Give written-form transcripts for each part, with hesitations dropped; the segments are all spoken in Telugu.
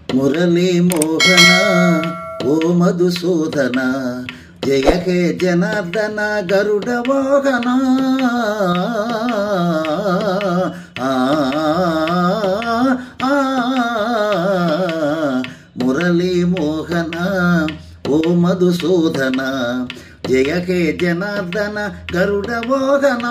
మురళీ మోహన ఓ మధుసూదన జయ హే జనార్దన గరుడ వాహన మురళీ మోహన ఓ మధుసూదన జయ హే జనార్దన గరుడ వాహన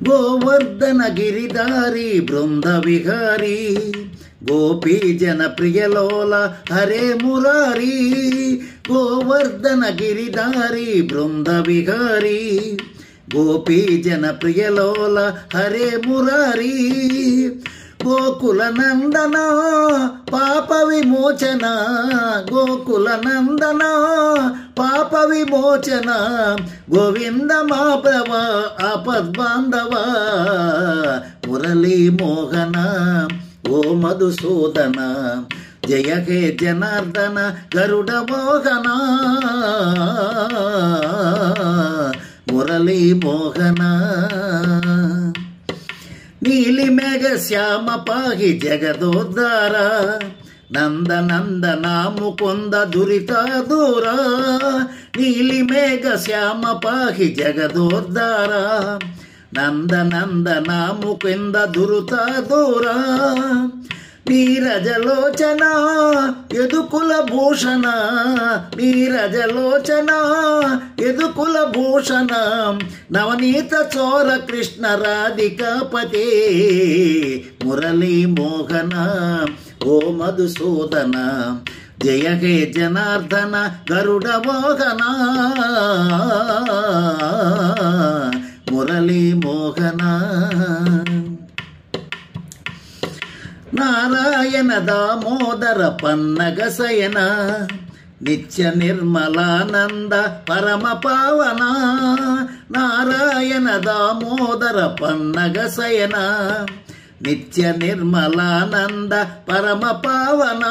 గోవర్ధన గిరిధారి బృంద విహారీ గోపీ జన ప్రియలోల హరే మురారీ గోవర్ధన గిరిధారి బృంద విహారీ గోపీ జన ప్రియలోల హరే మురారీ గోకుల నందన పాప విమోచన గోకుల నందన పాప విమోచన గోవింద మా ప్రభ ఆపద్బాంధవ మురళీ మోహన ఓ మధుసూదన జయ హే జనార్దన గరుడ వాహన మురళీ మోహన నీలి మేఘ శ్యామ పాహి జగదోద్ధార నంద నందన ముకుంద దురిత దూర నీలి మేఘ శ్యామ పాహి జగదోద్ధార నంద నందన ముకుంద దురిత దూర నీరజలోచన యదుకుల భూషణ నీరజలోచన యదుకుల భూషణ నవనీత చోర కృష్ణ రాధికాపతే మురళీ మోహన ఓ మధుసూదన జయ హే జనార్దన గరుడ వాహన మురళీ మోహన నారాయణ దామోదర పన్నగ శయన నిత్య నిర్మలానంద పరమ పావన నారాయణ దామోదర పన్నగ శయన నిత్య నిర్మలానంద పరమ పావన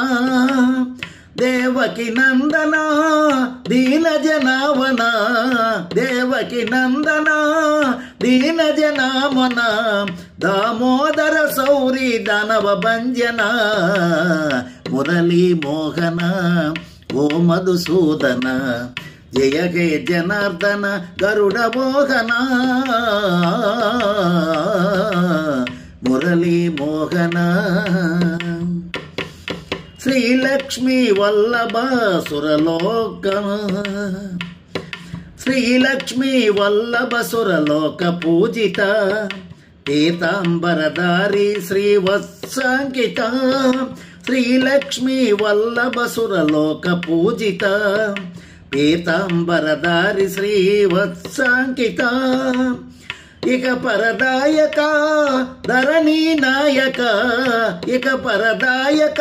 దేవకి నందన దీన జనావన దేవకి నందన దీన జనామన దామోదర సౌరి దానవ భంజన మురళీ మోహన ఓ మధుసూదన జయ హే జనార్దన గరుడ మోహన మురళీ మోహన శ్రీలక్ష్మీ వల్లభ సురలోక శ్రీలక్ష్మీ వల్లభ సురలోక పూజిత పీతాంబరధారి శ్రీవత్సాంకిత శ్రీలక్ష్మీ వల్లభ సురలోక పూజిత పీతాంబరధారి శ్రీవత్సాంకిత ఇక పరదాయక ధరణీ నాయక ఇక పరదాయక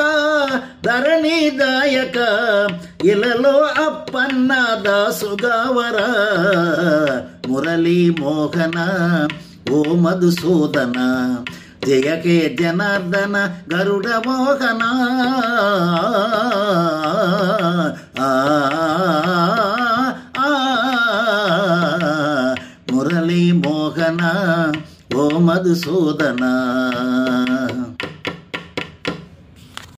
ధరణీ దాయక ఇలలో అప్పన్న దాసుగావర మురళీ మోహన ఓ మధుసూదన జయ హే జనార్దన గరుడ మోహన మురళీ మోహన ఓ మధుసూదన